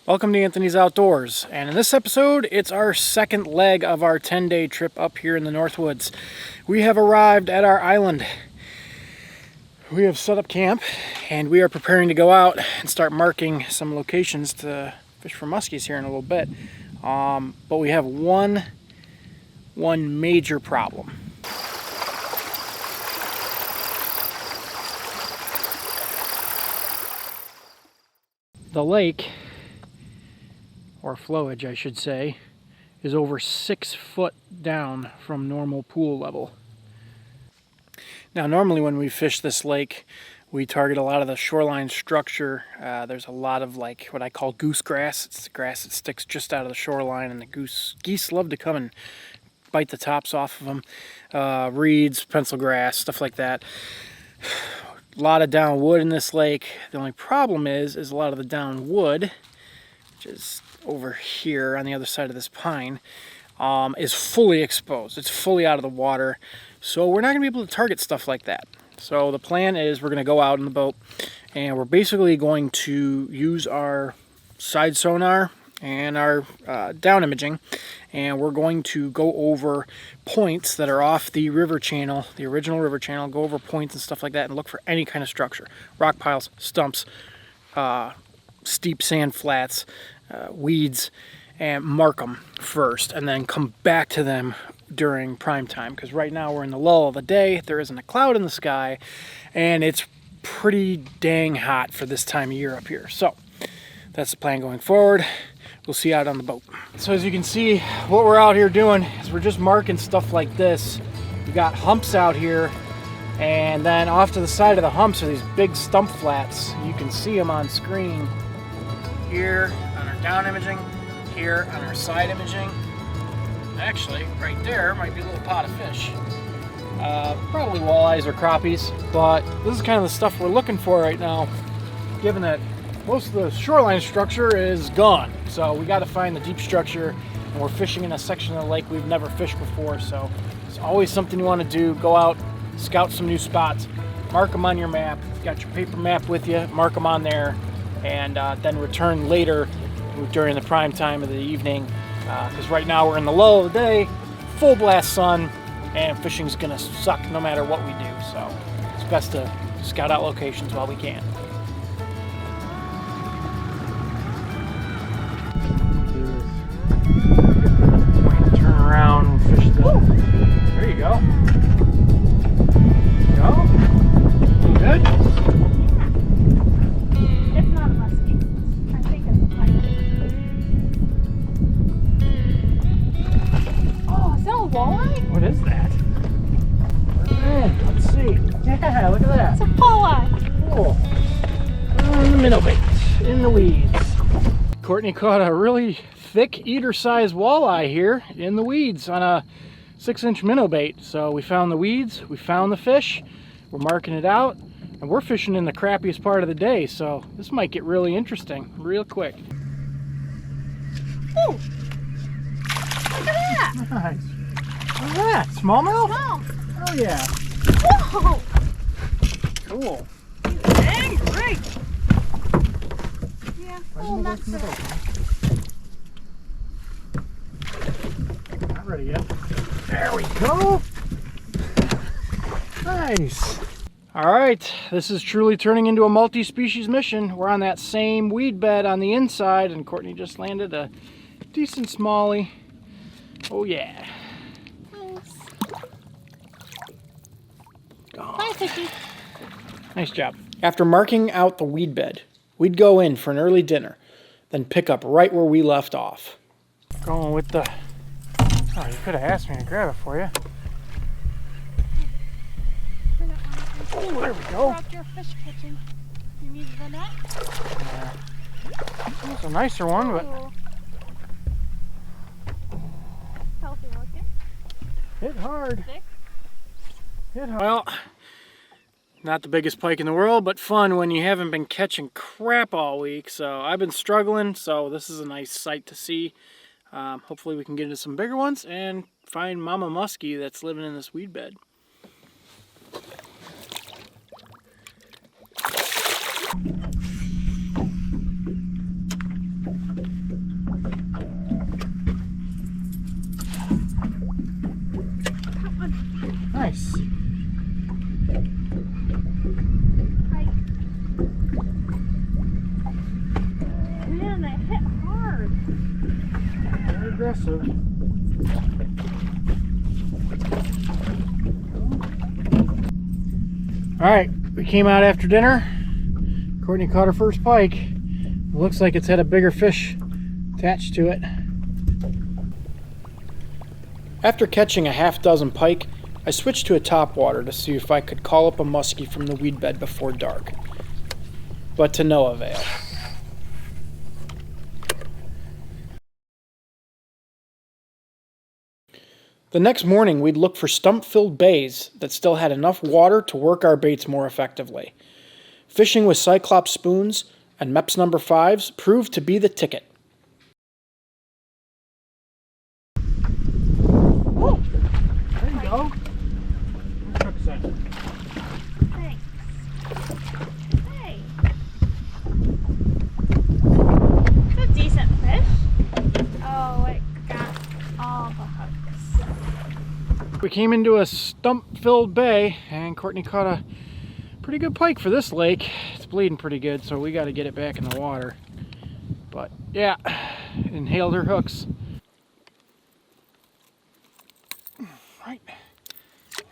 Welcome to Anthony's Outdoors, and in this episode it's our second leg of our 10-day trip up here in the Northwoods. We have arrived at our island. We have set up camp and we are preparing to go out and start marking some locations to fish for muskies here in a little bit. But we have one major problem. The lake, or flowage I should say, is over 6 foot down from normal pool level. Now normally when we fish this lake, we target a lot of the shoreline structure. There's a lot of what I call goose grass. It's the grass that sticks just out of the shoreline, and the geese love to come and bite the tops off of them. Reeds, pencil grass, stuff like that. A lot of down wood in this lake. The only problem is a lot of the down wood, which is over here on the other side of this pine, is fully exposed. It's fully out of the water, so we're not going to be able to target stuff like that. So the plan is we're going to go out in the boat and we're basically going to use our side sonar and our down imaging, and we're going to go over points that are off the river channel, the original river channel, go over points and stuff like that and look for any kind of structure. Rock piles, stumps, steep sand flats, weeds, and mark them first and then come back to them during prime time, because right now we're in the lull of the day, there isn't a cloud in the sky, and it's pretty dang hot for this time of year up here. So that's the plan going forward. We'll see you out on the boat. So as you can see, what we're out here doing is we're just marking stuff like this. We got humps out here, and then off to the side of the humps are these big stump flats. You can see them on screen here on our down imaging, here on our side imaging. Actually, right there might be a little pot of fish. Probably walleyes or crappies, but this is kind of the stuff we're looking for right now, given that most of the shoreline structure is gone. So we got to find the deep structure, and we're fishing in a section of the lake we've never fished before, so it's always something you want to do. Go out, scout some new spots, mark them on your map. You got your paper map with you, mark them on there, and then return later during the prime time of the evening, because right now we're in the lull of the day, full blast sun, and fishing's gonna suck no matter what we do. So it's best to scout out locations while we can. Turn around and fish the... There you go. Go. Good. It's not a muskie. I think it's a pike. Oh, is that a walleye? What is that? Let's see. Yeah, look at that. It's a walleye. Cool. Minnow bait in the weeds. Courtney caught a really thick eater-sized walleye here in the weeds on a 6-inch minnow bait. So we found the weeds, we found the fish, we're marking it out, and we're fishing in the crappiest part of the day. So this might get really interesting real quick. Oh! Look at that! Nice. What's that? Smallmouth? Wow. Oh yeah. Whoa! Cool. Dang, great! Yeah, oh, not so. Not ready yet. There we go. Nice. All right, this is truly turning into a multi-species mission. We're on that same weed bed on the inside, and Courtney just landed a decent smallie. Oh yeah. Thanks. Oh. Bye, Fishy. Nice job. After marking out the weed bed, we'd go in for an early dinner, then pick up right where we left off. Going with the... Oh, you could have asked me to grab it for you. Oh, there we go. Dropped your fish catching. You needed the net? Yeah. It's a nicer one, but... Ooh. Healthy looking. Hit hard. Thick. Hit hard. Well, not the biggest pike in the world, but fun when you haven't been catching crap all week. So I've been struggling, so this is a nice sight to see. Hopefully we can get into some bigger ones and find Mama Muskie that's living in this weed bed. Nice. Man, that hit hard. Very aggressive. Alright, we came out after dinner. Courtney caught her first pike. It looks like it's had a bigger fish attached to it. After catching a half-dozen pike, I switched to a topwater to see if I could call up a muskie from the weed bed before dark. But to no avail. The next morning, we'd look for stump-filled bays that still had enough water to work our baits more effectively. Fishing with Cyclops spoons and MEPS number 5s proved to be the ticket. Oh, there you go. Thanks. Hey. It's a decent fish. Oh, it got all the hooks. We came into a stump-filled bay, and Courtney caught a pretty good pike for this lake. It's bleeding pretty good, so we got to get it back in the water. But yeah, inhaled her hooks. Right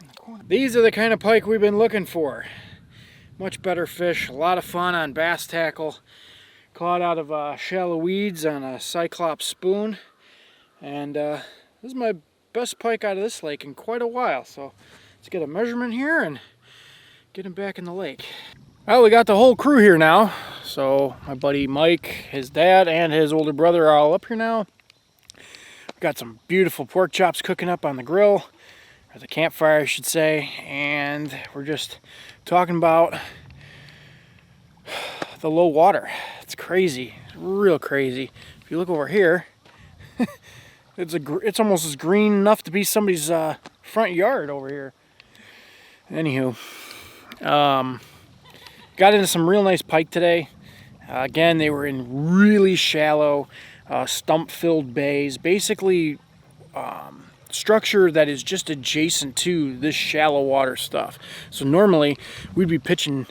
in the corner. These are the kind of pike we've been looking for. Much better fish, a lot of fun on bass tackle. Caught out of shallow weeds on a Cyclops spoon. And this is my best pike out of this lake in quite a while. So let's get a measurement here and get him back in the lake. Well, we got the whole crew here now. So my buddy Mike, his dad, and his older brother are all up here now. We've got some beautiful pork chops cooking up on the grill, or the campfire I should say, and we're just talking about the low water. It's crazy, it's real crazy. If you look over here, it's almost as green enough to be somebody's front yard over here. Anywho, got into some real nice pike today. Again, they were in really shallow, stump-filled bays. Basically, structure that is just adjacent to this shallow water stuff. So normally, we'd be pitching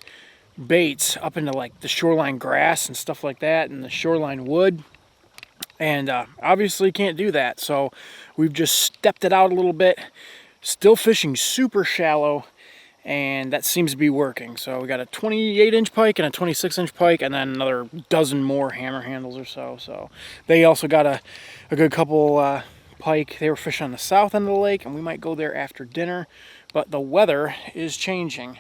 baits up into like the shoreline grass and stuff like that, and the shoreline wood. And obviously can't do that. So we've just stepped it out a little bit. Still fishing super shallow. And that seems to be working. So we got a 28-inch pike and a 26-inch pike, and then another dozen more hammer handles or so. So they also got a good couple pike. They were fishing on the south end of the lake, and we might go there after dinner. But the weather is changing.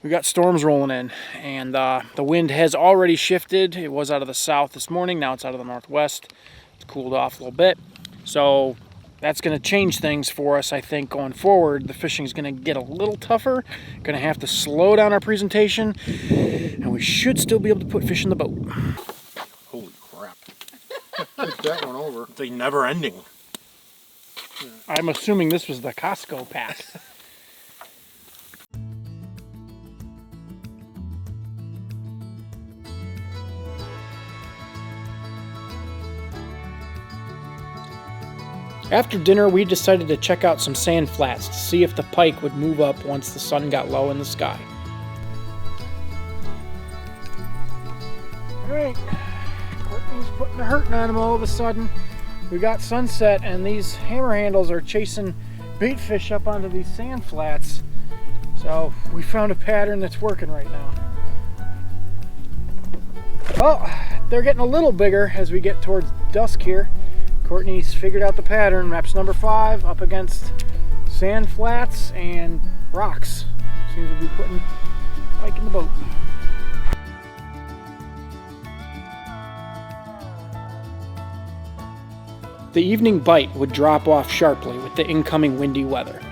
We got storms rolling in, and the wind has already shifted. It was out of the south this morning. Now it's out of the northwest. It's cooled off a little bit. So that's going to change things for us, I think, going forward. The fishing is going to get a little tougher. Going to have to slow down our presentation, and we should still be able to put fish in the boat. Holy crap. Take that one over. It's a never ending. I'm assuming this was the Costco pack. After dinner, we decided to check out some sand flats to see if the pike would move up once the sun got low in the sky. Alright, Courtney's putting a hurting on him all of a sudden. We got sunset, and these hammer handles are chasing bait fish up onto these sand flats. So we found a pattern that's working right now. Well, they're getting a little bigger as we get towards dusk here. Courtney's figured out the pattern. MEPS number 5 up against sand flats and rocks. Seems to be putting pike in the boat. The evening bite would drop off sharply with the incoming windy weather.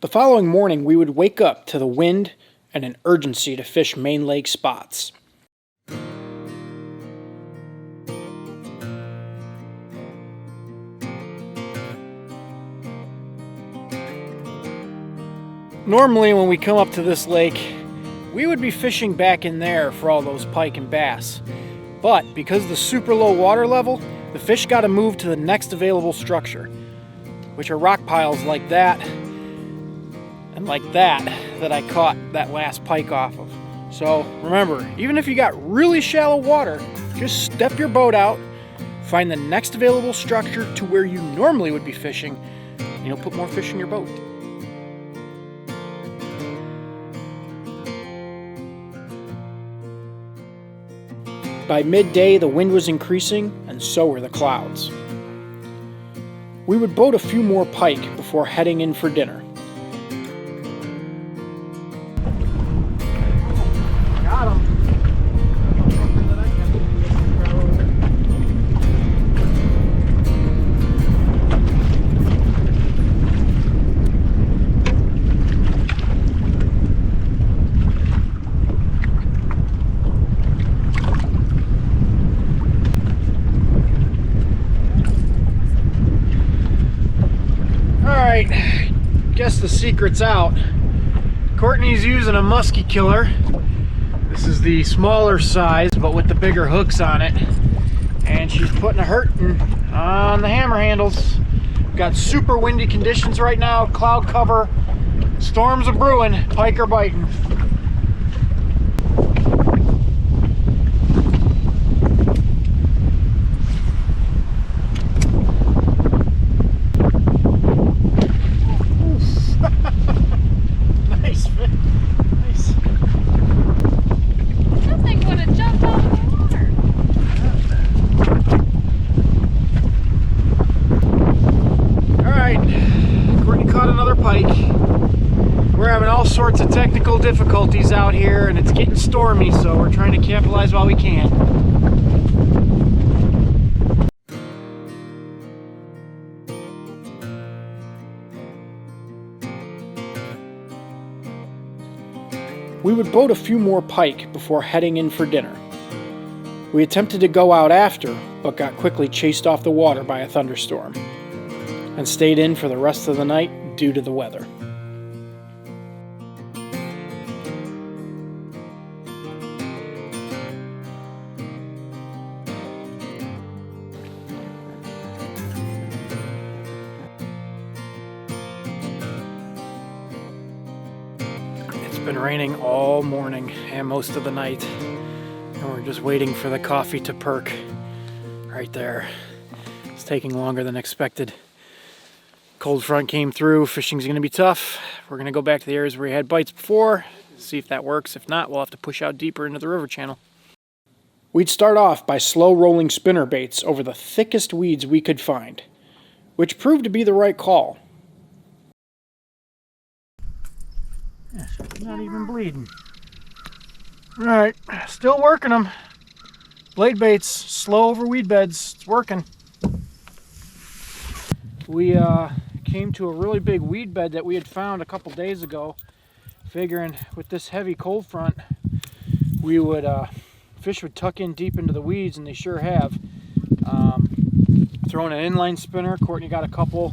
The following morning, we would wake up to the wind and an urgency to fish main lake spots. Normally when we come up to this lake, We would be fishing back in there for all those pike and bass. But because of the super low water level, the fish got to move to the next available structure, which are rock piles like that and like that I caught that last pike off of. So remember, even if you got really shallow water, just step your boat out, find the next available structure to where you normally would be fishing, and you'll put more fish in your boat. By midday, the wind was increasing, and so were the clouds. We would boat a few more pike before heading in for dinner. Got him. Guess the secret's out. Courtney's using a muskie killer. This is the smaller size, but with the bigger hooks on it. And she's putting a hurting on the hammer handles. We've got super windy conditions right now, cloud cover, storms are brewing, pike are biting. Sorts of technical difficulties out here, and it's getting stormy, so we're trying to capitalize while we can. We would boat a few more pike before heading in for dinner. We attempted to go out after, but got quickly chased off the water by a thunderstorm, and stayed in for the rest of the night due to the weather. It's been raining all morning and most of the night, and we're just waiting for the coffee to perk right there. It's taking longer than expected. Cold front came through, fishing's gonna be tough. We're gonna go back to the areas where we had bites before, see if that works. If not, we'll have to push out deeper into the river channel. We'd start off by slow rolling spinner baits over the thickest weeds we could find, which proved to be the right call. Yeah, not even bleeding. Alright, still working them. Blade baits, slow over weed beds, it's working. We came to a really big weed bed that we had found a couple days ago, figuring with this heavy cold front, we would, fish would tuck in deep into the weeds, and they sure have. Throwing an inline spinner, Courtney got a couple.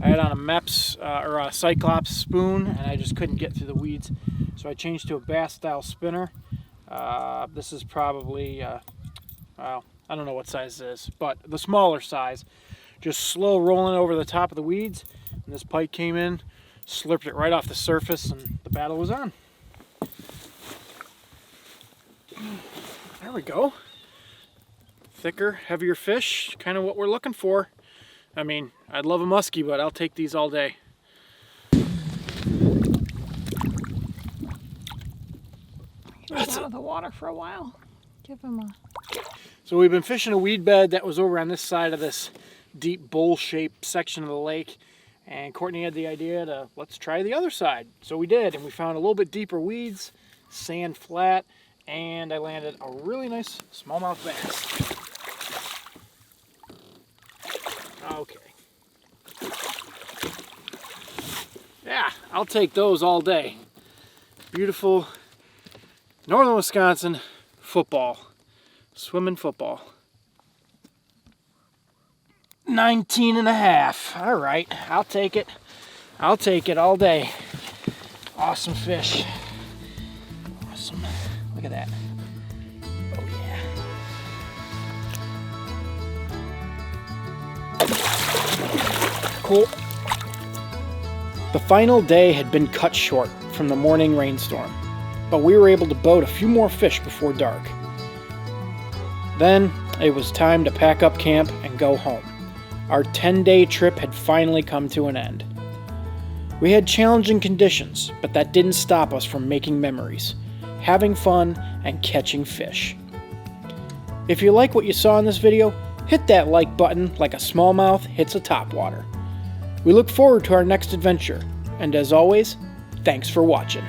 I had on a Meps or a Cyclops spoon, and I just couldn't get through the weeds, so I changed to a bass style spinner. This is probably, well, I don't know what size this is, but the smaller size. Just slow rolling over the top of the weeds, and this pike came in, slurped it right off the surface, and the battle was on. There we go. Thicker, heavier fish, kind of what we're looking for. I mean, I'd love a muskie, but I'll take these all day. He's out of the water for a while. Give him a... So we've been fishing a weed bed that was over on this side of this deep bowl-shaped section of the lake, and Courtney had the idea to let's try the other side. So we did, and we found a little bit deeper weeds, sand flat, and I landed a really nice smallmouth bass. Okay. Yeah, I'll take those all day. Beautiful northern Wisconsin football. Swimming football. 19 and a half. All right, I'll take it. I'll take it all day. Awesome fish. Look at that. Oh yeah. Cool. The final day had been cut short from the morning rainstorm, but we were able to boat a few more fish before dark. Then it was time to pack up camp and go home. Our 10-day trip had finally come to an end. We had challenging conditions, but that didn't stop us from making memories, having fun, and catching fish. If you like what you saw in this video, hit that like button like a smallmouth hits a topwater. We look forward to our next adventure, and as always, thanks for watching.